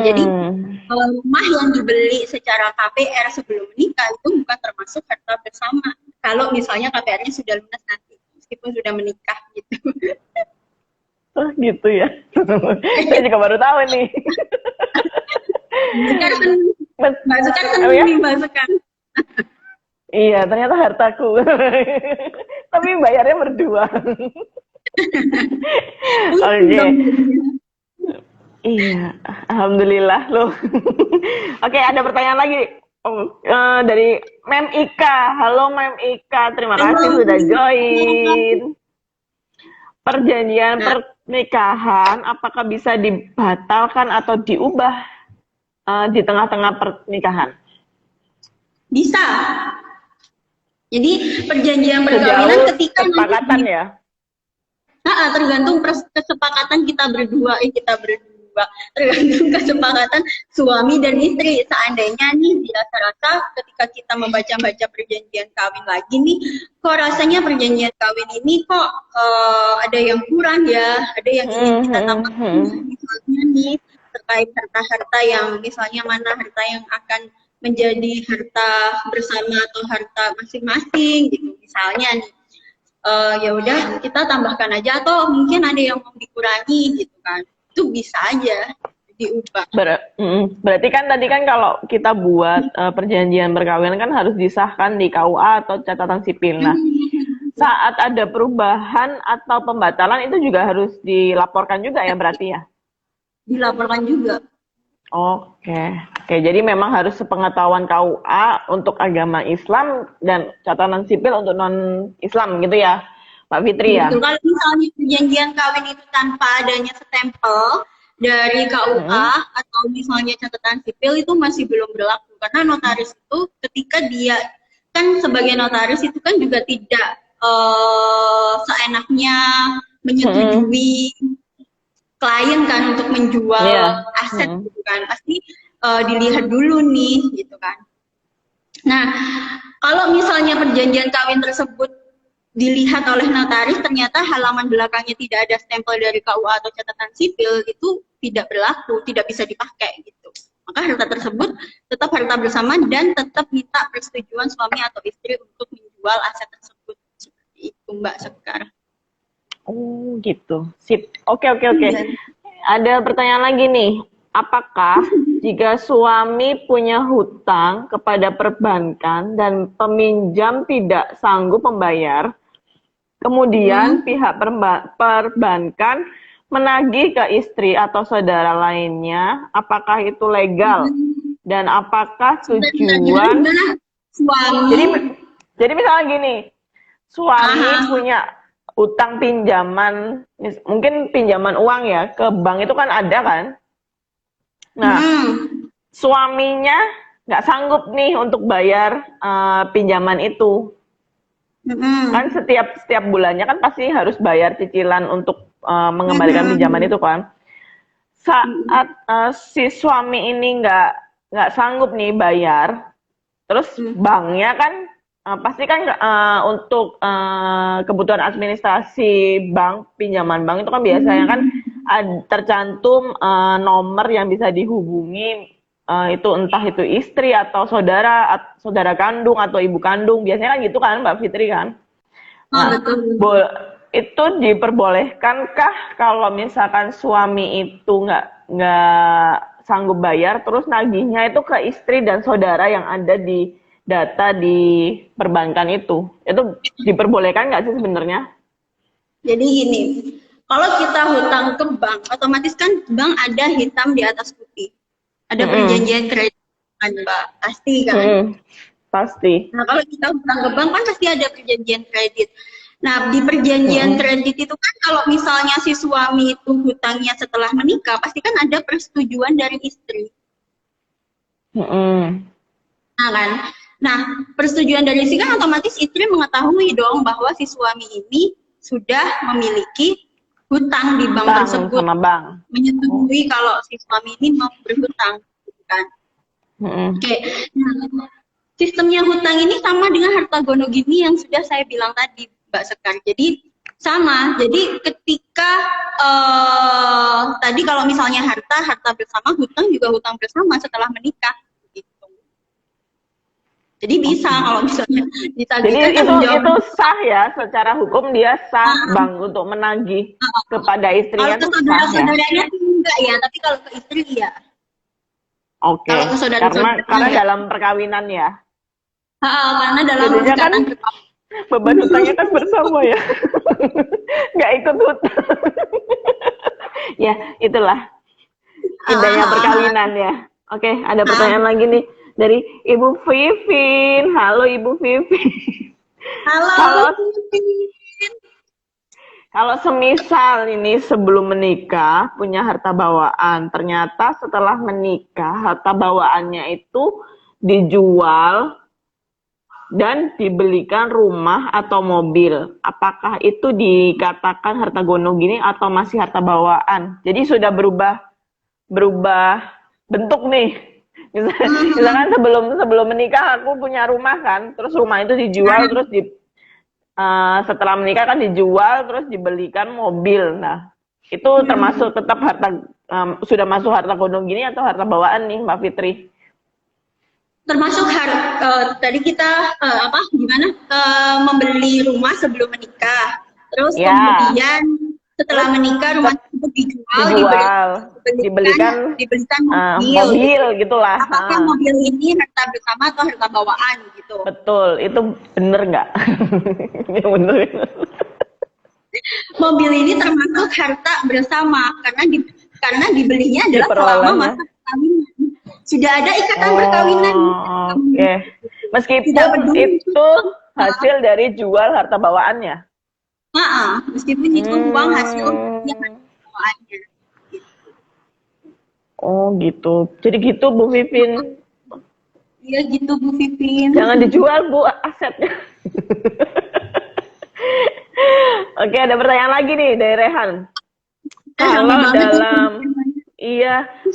Jadi rumah yang dibeli secara KPR sebelum menikah itu bukan termasuk harta bersama. Kalau misalnya KPR-nya sudah lunas nanti, meskipun sudah menikah gitu. Oh gitu ya. Saya juga baru tahu nih. Masukkan. Iya, ternyata hartaku. Tapi bayarnya berdua. Oke. Iya, alhamdulillah loh. Oke, ada pertanyaan lagi dari Mem Ika. Halo Mem Ika, terima kasih sudah join. Perjanjian pernikahan apakah bisa dibatalkan atau diubah di tengah-tengah pernikahan? Bisa. Jadi perjanjian perkawinan ketika kesepakatan ya. Tergantung kesepakatan kita berdua. Tergantung kesepakatan suami dan istri. Seandainya nih dirasa-rasa ketika kita membaca-baca perjanjian kawin lagi nih, kok rasanya perjanjian kawin ini kok ada yang kurang ya, ada yang ingin kita tambahkan misalnya nih terkait harta-harta yang misalnya mana harta yang akan menjadi harta bersama atau harta masing-masing gitu. Misalnya nih, ya udah kita tambahkan aja atau mungkin ada yang mau dikurangi gitu kan. Itu bisa aja diubah. Berarti kan tadi kan kalau kita buat perjanjian perkawinan kan harus disahkan di KUA atau catatan sipil. Nah, saat ada perubahan atau pembatalan itu juga harus dilaporkan juga ya berarti ya? Dilaporkan juga. Oke, jadi memang harus sepengetahuan KUA untuk agama Islam dan catatan sipil untuk non-Islam gitu ya, Mbak Fitri ya? Betul, kalau misalnya perjanjian kawin itu tanpa adanya stempel dari KUA atau misalnya catatan sipil itu masih belum berlaku karena notaris itu ketika dia kan sebagai notaris itu kan juga tidak seenaknya menyetujui klien kan untuk menjual aset gitu kan, pasti dilihat dulu nih gitu kan. Nah, kalau misalnya perjanjian kawin tersebut dilihat oleh notaris ternyata halaman belakangnya tidak ada stempel dari KUA atau catatan sipil, itu tidak berlaku, tidak bisa dipakai gitu. Maka harta tersebut tetap harta bersama dan tetap minta persetujuan suami atau istri untuk menjual aset tersebut. Seperti itu Mbak Sekar. Oh gitu, sip. Oke. Ada pertanyaan lagi nih. Apakah jika suami punya hutang kepada perbankan dan peminjam tidak sanggup membayar, kemudian pihak perbankan menagih ke istri atau saudara lainnya, apakah itu legal? Dan apakah tujuan suami? Jadi misalnya gini, suami punya utang pinjaman, mungkin pinjaman uang ya, ke bank itu kan ada kan? Nah, suaminya nggak sanggup nih untuk bayar pinjaman itu. Kan setiap bulannya kan pasti harus bayar cicilan untuk mengembalikan pinjaman itu kan. Saat si suami ini nggak sanggup nih bayar, terus banknya kan pasti kan untuk kebutuhan administrasi bank, pinjaman bank itu kan biasanya kan tercantum nomor yang bisa dihubungi, itu entah itu istri atau saudara kandung atau ibu kandung, biasanya kan gitu kan Mbak Fitri kan. Nah, itu diperbolehkankah kalau misalkan suami itu nggak sanggup bayar terus nagihnya itu ke istri dan saudara yang ada di data di perbankan itu diperbolehkan nggak sih sebenarnya? Jadi gini, kalau kita hutang ke bank, otomatis kan bank ada hitam di atas putih, ada perjanjian kredit kan Mbak, pasti kan? Pasti. Nah kalau kita hutang ke bank kan pasti ada perjanjian kredit. Nah di perjanjian kredit itu kan kalau misalnya si suami itu hutangnya setelah menikah, pasti kan ada persetujuan dari istri. Nah kan? Nah, persetujuan dari istri kan otomatis istri mengetahui dong bahwa si suami ini sudah memiliki hutang di bank tersebut. Sama bank. Menyetujui kalau si suami ini mau berhutang, gitu kan? Oke. Nah, sistemnya hutang ini sama dengan harta gono gini yang sudah saya bilang tadi, Mbak Sekar. Jadi sama. Jadi ketika tadi kalau misalnya harta bersama, hutang juga hutang bersama setelah menikah. Jadi bisa kalau misalnya ditagihkan. Jadi itu sah ya, secara hukum dia sah bank untuk menagih kepada istrinya. Kalau ke saudara-saudaranya enggak ya, tapi kalau ke istri iya. Oke. Karena dalam perkawinan ya. Karena dalam kan beban hutangnya kan bersama ya. Nggak ikut hutang. Ya, itulah indahnya perkawinan ya. Oke, ada pertanyaan lagi nih dari Ibu Vivin. Halo Ibu Vivin. Halo. Kalau semisal ini sebelum menikah punya harta bawaan, ternyata setelah menikah harta bawaannya itu dijual dan dibelikan rumah atau mobil. Apakah itu dikatakan harta gono gini atau masih harta bawaan? Jadi sudah berubah bentuk nih. Misalkan sebelum menikah aku punya rumah kan, terus rumah itu dijual, terus setelah menikah kan dijual, terus dibelikan mobil. Nah, itu termasuk tetap harta sudah masuk harta gono gini atau harta bawaan nih Mbak Fitri? termasuk tadi kita gimana membeli rumah sebelum menikah, terus Ya, kemudian setelah menikah rumah tersebut dijual, dijual, dibelikan dibelikan mobil. mobil gitulah. Apakah mobil ini harta bersama atau harta bawaan gitu? Betul, itu bener nggak? Ini bener. Mobil ini termasuk harta bersama karena dibelinya adalah selama masa perkawinan. Sudah ada ikatan perkawinan. Oke. Meskipun itu hasil dari jual harta bawaannya. Meskipun itu uang hasil harta bawaannya. Oh gitu. Jadi gitu Bu Vivin. Iya gitu Bu Vivin. Jangan dijual Bu asetnya. Oke, ada pertanyaan lagi nih dari Rehan. Kalau dalam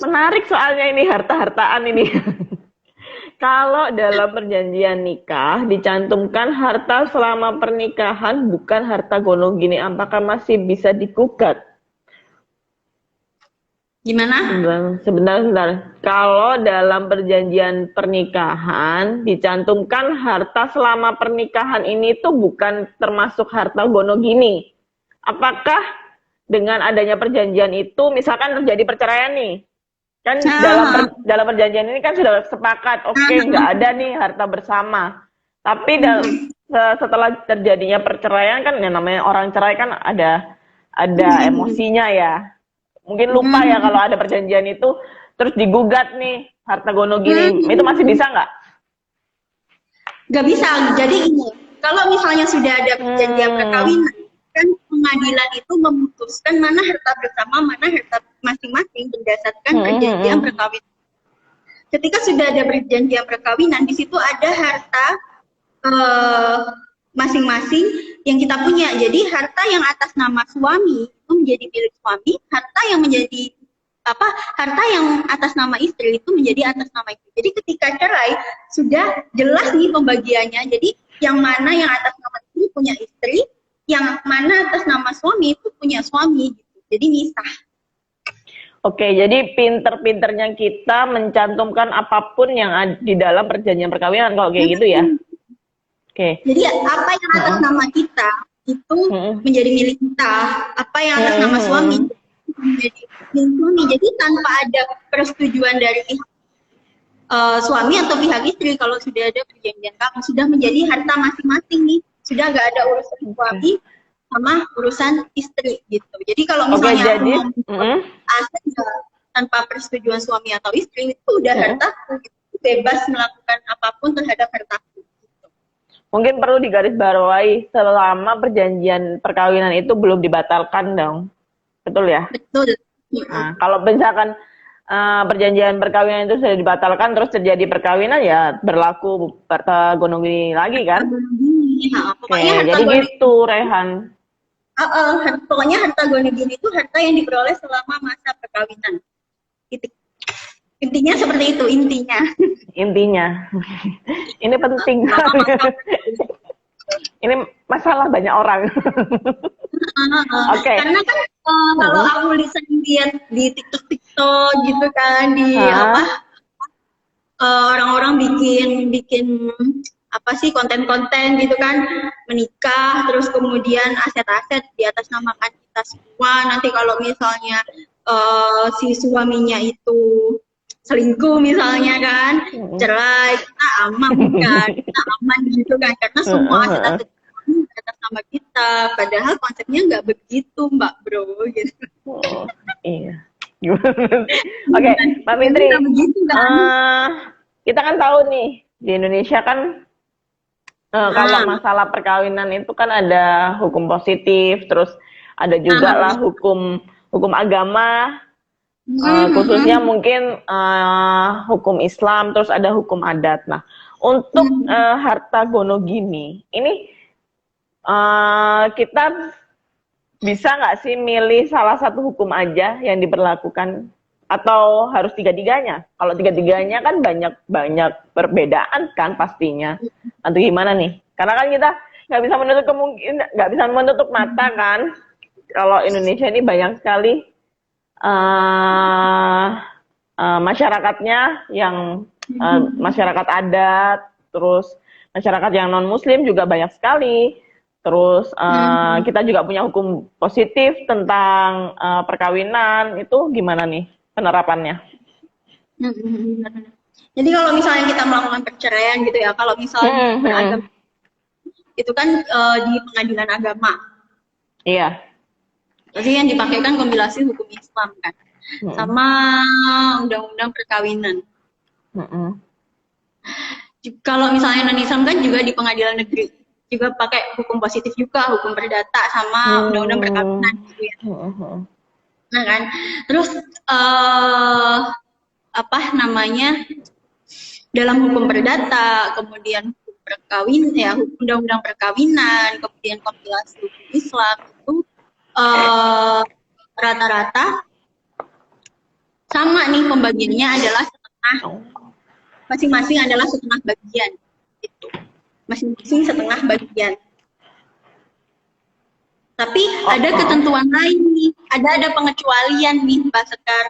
menarik soalnya ini harta-hartaan ini. Kalau dalam perjanjian nikah dicantumkan harta selama pernikahan bukan harta gonogini, apakah masih bisa digugat? Gimana? Sebentar. Kalau dalam perjanjian pernikahan dicantumkan harta selama pernikahan ini tuh bukan termasuk harta gonogini. Apakah dengan adanya perjanjian itu, misalkan terjadi perceraian nih, kan dalam perjanjian ini kan sudah sepakat, oke, nggak ada nih harta bersama. Tapi setelah terjadinya perceraian kan, yang namanya orang cerai kan ada emosinya ya. Mungkin lupa ya kalau ada perjanjian itu, terus digugat nih harta gonogini, itu masih bisa nggak? Nggak bisa. Jadi ini, kalau misalnya sudah ada perjanjian perkawinan, kan pengadilan itu memutuskan mana harta bersama, mana harta masing-masing berdasarkan perjanjian perkawinan. Ketika sudah ada perjanjian perkawinan, di situ ada harta masing-masing yang kita punya. Jadi harta yang atas nama suami itu menjadi milik suami, harta yang atas nama istri itu menjadi atas nama istri. Jadi ketika cerai sudah jelas nih pembagiannya. Jadi yang mana yang atas nama istri punya istri, yang mana atas nama suami itu punya suami gitu. Jadi misah. Oke, jadi pinter-pinternya kita mencantumkan apapun yang ada di dalam perjanjian perkawinan kalau kayak gitu ya. Oke. Jadi apa yang atas nama kita itu menjadi milik kita, apa yang atas nama suami menjadi milik suami. Jadi tanpa ada persetujuan dari pihak suami atau pihak istri, kalau sudah ada perjanjian kawin sudah menjadi harta masing-masing nih. Sudah nggak ada urusan suami sama urusan istri gitu. Jadi kalau misalnya aset tanpa persetujuan suami atau istri itu udah hartaku, gitu. Bebas melakukan apapun terhadap hartaku. Gitu. Mungkin perlu digarisbawahi selama perjanjian perkawinan itu belum dibatalkan dong, betul ya? Betul. Nah, kalau misalkan perjanjian perkawinan itu sudah dibatalkan terus terjadi perkawinan ya berlaku harta gonogini lagi kan? Pokoknya jadi gitu Rehan. Pokoknya harta gonogini itu harta yang diperoleh selama masa perkawinan. Intinya seperti itu intinya. Ini penting. Ini masalah banyak orang. Okay. Karena kan kalau aku lihat di TikTok gitu kan di orang-orang bikin konten-konten gitu kan, menikah terus kemudian aset-aset di atas namakan kita semua. Nanti kalau misalnya si suaminya itu selingkuh misalnya kan, cerai, kita aman kan, kita aman gitu kan, karena semua aset-aset di atas nama kita. Padahal konsepnya nggak begitu Mbak Bro gitu. Iya. Oke, Mbak Fitri, kita kan tahu nih di Indonesia kan kalau masalah perkawinan itu kan ada hukum positif, terus ada juga lah hukum agama, khususnya mungkin hukum Islam, terus ada hukum adat. Nah, untuk harta gonogini ini kita bisa nggak sih milih salah satu hukum aja yang diberlakukan atau harus tiga-tiganya? Kalau tiga-tiganya kan banyak perbedaan kan pastinya. Atau gimana nih? Karena kan kita nggak bisa menutup mata kan. Kalau Indonesia ini banyak sekali masyarakatnya yang masyarakat adat, terus masyarakat yang non Muslim juga banyak sekali. Terus kita juga punya hukum positif tentang perkawinan. Itu gimana nih penerapannya? Jadi kalau misalnya kita melakukan perceraian gitu ya, kalau misalnya beragama itu kan di pengadilan agama. Iya. Jadi yang dipakai kan kompilasi hukum Islam kan, sama undang-undang perkawinan. Kalau misalnya non Islam kan juga di pengadilan negeri juga pakai hukum positif juga, hukum perdata sama undang-undang perkawinan gitu ya. Nah kan, terus apa namanya, dalam hukum perdata, kemudian hukum perkawin ya, undang-undang perkawinan, kemudian kompilasi hukum Islam itu rata-rata sama nih, pembagiannya adalah setengah, masing-masing adalah setengah bagian gitu. Masing-masing setengah bagian. Tapi ada ketentuan lain nih, ada pengecualian nih Mbak Sekar.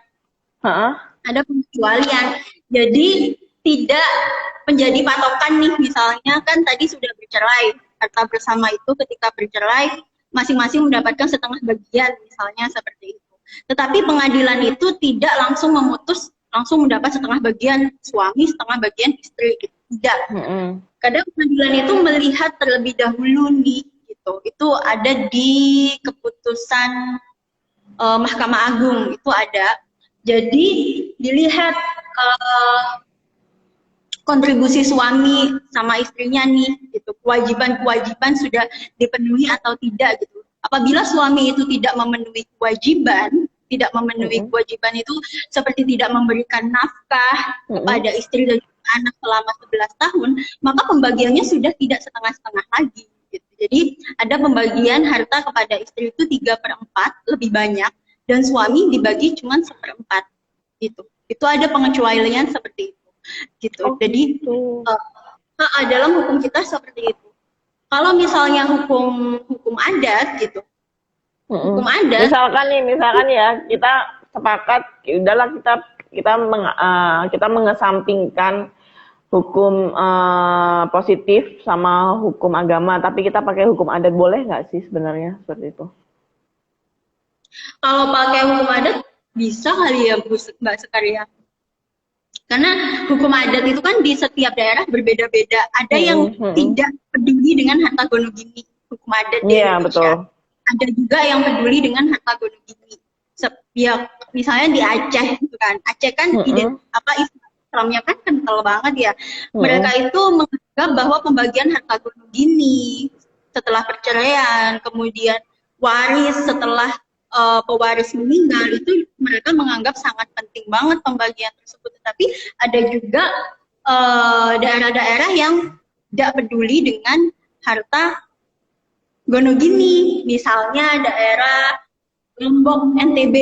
Ada pengecualian. Jadi tidak menjadi patokan nih, misalnya kan tadi sudah bercerai, harta bersama itu ketika bercerai masing-masing mendapatkan setengah bagian, misalnya seperti itu. Tetapi pengadilan itu tidak langsung memutus langsung mendapat setengah bagian suami, setengah bagian istri, gitu. Tidak. Kadang pengadilan itu melihat terlebih dahulu nih, gitu. Itu ada di keputusan Mahkamah Agung, itu ada. Jadi dilihat kontribusi suami sama istrinya nih, gitu. Kewajiban-kewajiban sudah dipenuhi atau tidak, gitu. Apabila suami itu tidak memenuhi kewajiban, itu seperti tidak memberikan nafkah kepada istri dan anak selama 11 tahun, maka pembagiannya sudah tidak setengah-setengah lagi. Gitu. Jadi ada pembagian harta kepada istri itu 3/4 lebih banyak, dan suami dibagi cuma 1/4 gitu. Itu ada pengecualian seperti itu. Gitu. Jadi dalam hukum kita seperti itu. Kalau misalnya hukum adat gitu. Hukum adat. Misalkan ya kita sepakat, ya udahlah kita mengesampingkan hukum positif sama hukum agama, tapi kita pakai hukum adat, boleh nggak sih sebenarnya seperti itu? Kalau pakai hukum adat bisa kali ya Mbak Sekar ya. Karena hukum adat itu kan di setiap daerah berbeda-beda. Ada yang tidak peduli dengan harta gono gini, hukum adat di Indonesia. Betul. Ada juga yang peduli dengan harta gono gini. Ya, misalnya di Aceh gitu kan. Aceh kan Islamnya kan kental banget ya. Mereka itu menganggap bahwa pembagian harta gono gini setelah perceraian, kemudian waris setelah pewaris meninggal, itu mereka menganggap sangat penting banget pembagian tersebut. Tetapi ada juga daerah-daerah yang tidak peduli dengan harta gono gini, misalnya daerah Lombok, NTB.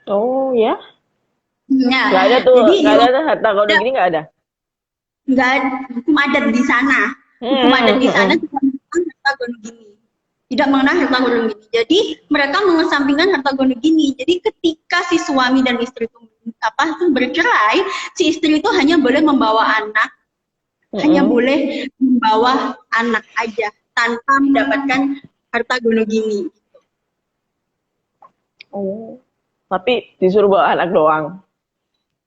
Oh ya? Nah, nggak ada tuh, nggak ada harta gono gini, nggak ada? Nggak ada hukum adat di sana. Hukum adat di sana tidak mengenal harta gono gini. Tidak mengenal harta gono gini. Jadi mereka mengesampingkan harta gono gini. Jadi ketika si suami dan istri itu bercerai, si istri itu hanya boleh membawa anak, hanya boleh membawa anak aja tanpa mendapatkan harta gono gini. Oh, tapi disuruh bawa anak doang,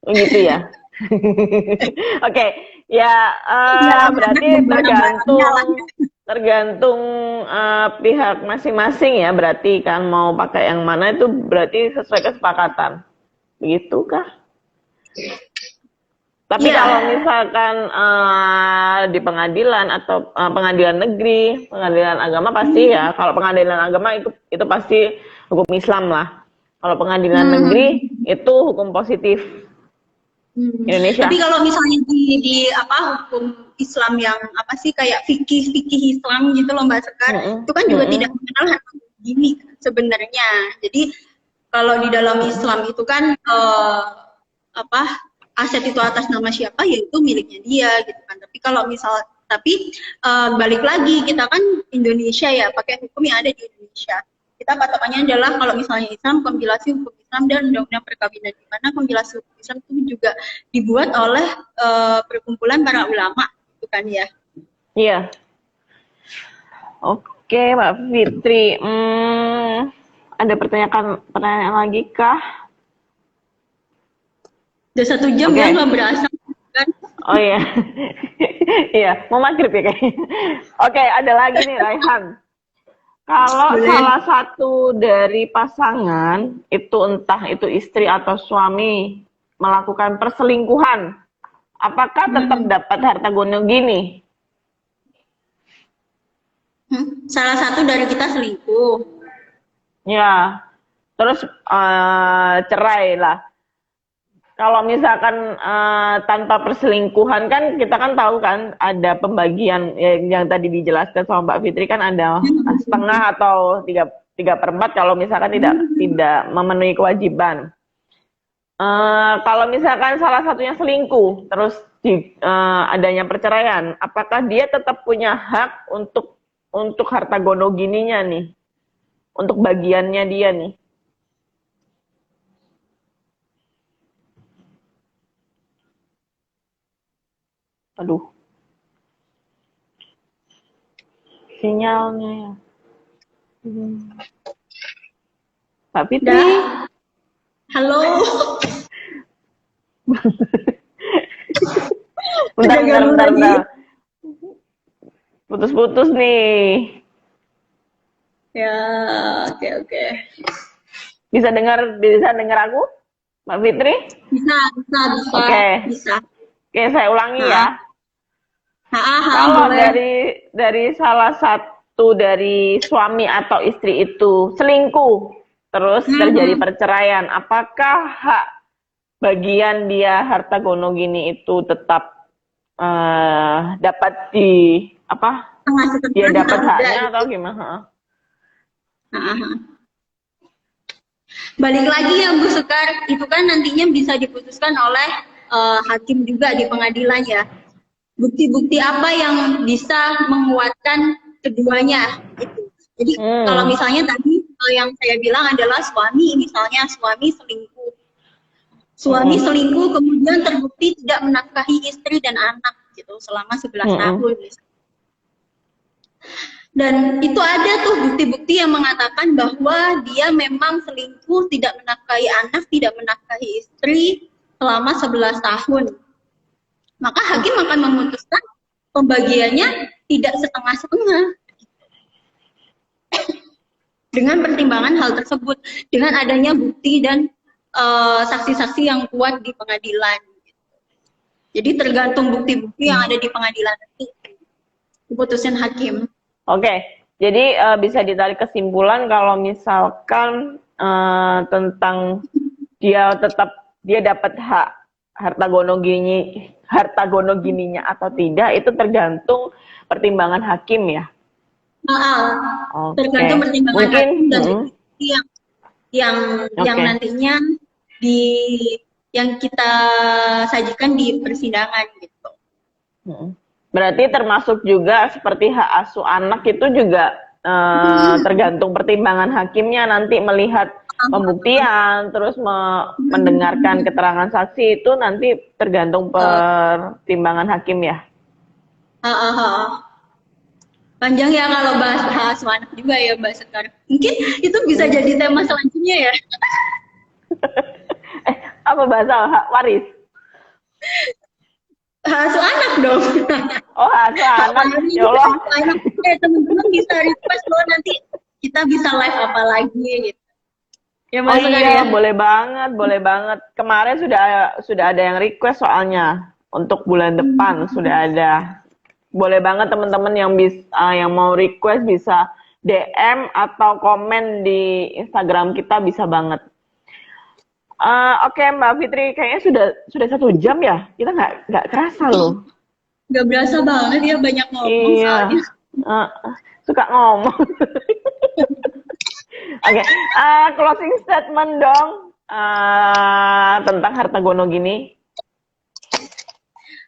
gitu ya? Oke, ya berarti tergantung pihak masing-masing ya, berarti kan mau pakai yang mana itu berarti sesuai kesepakatan, begitu kah? Tapi kalau misalkan di pengadilan atau pengadilan negeri, pengadilan agama pasti ya. Kalau pengadilan agama itu pasti hukum Islam lah. Kalau pengadilan negeri itu hukum positif. Indonesia. Tapi kalau misalnya di hukum Islam yang kayak fikih Islam gitu loh Mbak Sekar, itu kan juga tidak mengenal harta gini sebenarnya. Jadi kalau di dalam Islam itu kan aset itu atas nama siapa, yaitu miliknya dia gitu kan. Tapi kalau balik lagi, kita kan Indonesia ya, pakai hukum yang ada di Indonesia. kita patokannya adalah kalau misalnya Islam, kompilasi hukum Islam dan undang-undang perkawinan, di mana kompilasi hukum Islam itu juga dibuat oleh perkumpulan para ulama, bukan ya? Iya. Oke, Mbak Fitri. Ada pertanyaan lagi kah? Udah 1 jam Oke. ya nggak berasa kan? Oh iya. Iya, mau maghrib ya kayaknya. Oke, ada lagi nih Raihan. Kalau Boleh. salah satu dari pasangan itu entah itu istri atau suami melakukan perselingkuhan, apakah tetap dapat harta gono gini? Salah satu dari kita selingkuh. Ya, terus cerai lah. Kalau misalkan tanpa perselingkuhan kan kita kan tahu kan ada pembagian yang tadi dijelaskan sama Mbak Fitri kan ada setengah atau 3/4 kalau misalkan tidak memenuhi kewajiban. Kalau misalkan salah satunya selingkuh terus adanya perceraian, apakah dia tetap punya hak untuk harta gono gininya nih? Untuk bagiannya dia nih? Aduh. Sinyalnya ya. Mbak Fitri. Dah. Halo. Bentar. Putus-putus nih. Ya, oke. Bisa dengar aku? Mbak Fitri? Bisa. Oke. Bisa. Oke, saya ulangi ya. Kalau Boleh. dari salah satu dari suami atau istri itu selingkuh, terus terjadi perceraian, apakah hak bagian dia harta gono gini itu tetap dapat dia dapat haknya atau gimana? Balik lagi ya Bu Sekar, itu kan nantinya bisa diputuskan oleh hakim juga di pengadilan ya. Bukti-bukti apa yang bisa menguatkan keduanya itu. Jadi kalau misalnya tadi yang saya bilang adalah misalnya suami selingkuh. Suami selingkuh kemudian terbukti tidak menafkahi istri dan anak gitu selama 11 tahun. Dan itu ada tuh bukti-bukti yang mengatakan bahwa dia memang selingkuh, tidak menafkahi anak, tidak menafkahi istri selama 11 tahun. Maka hakim akan memutuskan pembagiannya tidak setengah-setengah. Dengan pertimbangan hal tersebut, dengan adanya bukti dan saksi-saksi yang kuat di pengadilan. Jadi tergantung bukti-bukti yang ada di pengadilan nanti, keputusan hakim. Oke, jadi bisa ditarik kesimpulan kalau misalkan tentang dia dapat hak harta gono gininya atau tidak itu tergantung pertimbangan hakim ya. Tergantung pertimbangan hakim dan bukti yang nantinya yang kita sajikan di persidangan gitu. Berarti termasuk juga seperti hak asuh anak itu juga tergantung pertimbangan hakimnya nanti melihat pembuktian, terus mendengarkan keterangan saksi itu nanti tergantung pertimbangan hakim ya. Panjang ya kalau bahas hak asuh anak juga ya Mbak Sekar. Mungkin itu bisa jadi tema selanjutnya ya. Apa bahasa hak waris? Hak asuh anak dong. Oh, hak asuh anak. Ya Allah. Teman-teman bisa request loh nanti kita bisa live apa lagi gitu. Ya, oh iya, ya? boleh banget. Kemarin sudah ada yang request soalnya untuk bulan depan sudah ada. Boleh banget teman-teman yang mau request bisa DM atau komen di Instagram kita bisa banget. Oke Mbak Fitri, kayaknya sudah 1 jam ya. Kita nggak kerasa loh. Nggak berasa banget ya, banyak ngomong soalnya. Suka ngomong. Oke, closing statement dong tentang harta gono gini.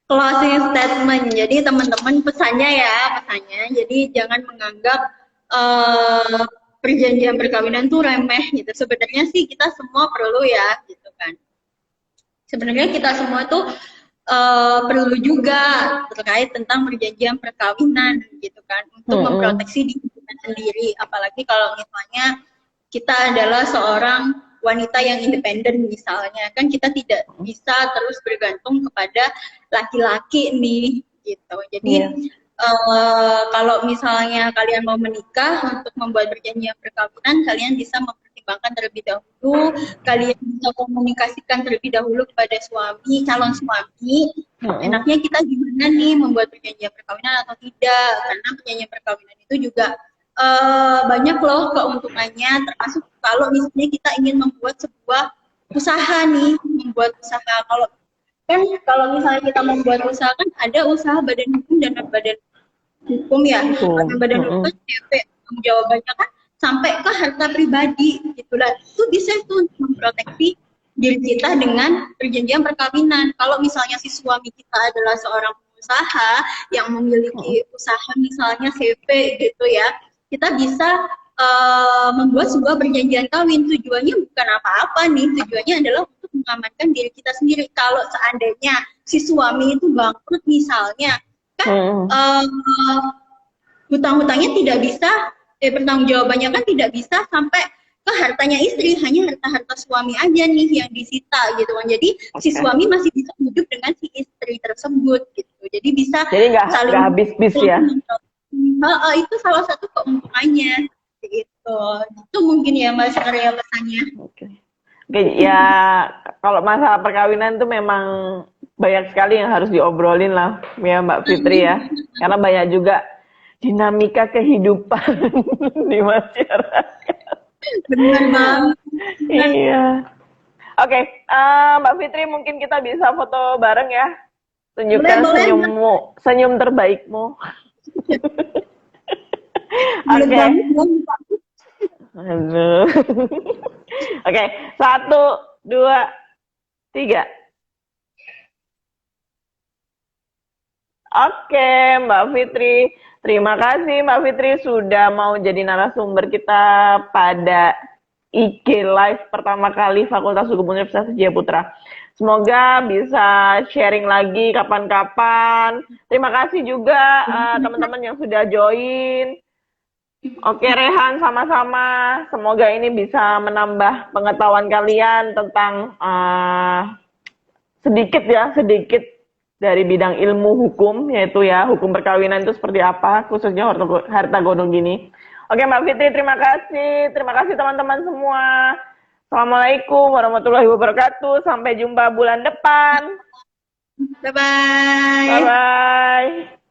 Closing statement. Jadi teman-teman pesannya, jadi jangan menganggap perjanjian perkawinan tuh remeh gitu. Sebenarnya sih kita semua perlu ya gitu kan. Sebenarnya kita semua tuh perlu juga terkait tentang perjanjian perkawinan gitu kan untuk memproteksi diri kita sendiri. Apalagi kalau misalnya kita adalah seorang wanita yang independen misalnya, kan kita tidak bisa terus bergantung kepada laki-laki nih gitu. Jadi kalau misalnya kalian mau menikah untuk membuat perjanjian perkawinan, kalian bisa mempertimbangkan terlebih dahulu, kalian bisa komunikasikan terlebih dahulu kepada suami, calon suami, enaknya kita gimana nih membuat perjanjian perkawinan atau tidak, karena perjanjian perkawinan itu juga banyak loh keuntungannya, termasuk kalau misalnya kita ingin membuat sebuah usaha nih, membuat usaha. Kalau misalnya kita membuat usaha kan ada usaha badan hukum dan badan hukum ya, badan hukum CP, jawabannya kan sampai ke harta pribadi gitulah. Itu bisa tuh untuk memproteksi diri kita dengan perjanjian perkawinan. Kalau misalnya si suami kita adalah seorang pengusaha yang memiliki usaha misalnya CP gitu ya, kita bisa membuat sebuah perjanjian kawin. Tujuannya bukan apa-apa nih, tujuannya adalah untuk mengamankan diri kita sendiri. Kalau seandainya si suami itu bangkrut misalnya, kan hutang-hutangnya tidak bisa, pertanggungjawabannya kan tidak bisa sampai ke hartanya istri, hanya harta-harta suami aja nih yang disita gitu kan. Jadi si suami masih bisa hidup dengan si istri tersebut gitu. Jadi bisa saling habis-habis ya. Itu salah satu keuntungannya gitu. Itu mungkin ya Mbak Syarya pesannya. Oke, ya kalau masalah perkawinan tuh memang banyak sekali yang harus diobrolin lah ya Mbak Fitri ya. Karena banyak juga dinamika kehidupan di masyarakat. Benar banget. Iya. Oke, Mbak Fitri mungkin kita bisa foto bareng ya. Tunjukkan senyummu, senyum terbaikmu. Oke. Oke, 1, 2, 3. Oke, Mbak Fitri. Terima kasih Mbak Fitri sudah mau jadi narasumber kita pada IG Live pertama kali Fakultas Hukum Universitas Jayaputra. Semoga bisa sharing lagi kapan-kapan. Terima kasih juga teman-teman yang sudah join. Oke Rehan, sama-sama. Semoga ini bisa menambah pengetahuan kalian tentang sedikit dari bidang ilmu hukum, yaitu ya hukum perkawinan itu seperti apa, khususnya harta gonung gini. Oke Mbak Fitri, terima kasih. Terima kasih teman-teman semua. Assalamualaikum warahmatullahi wabarakatuh. Sampai jumpa bulan depan. Bye-bye. Bye-bye.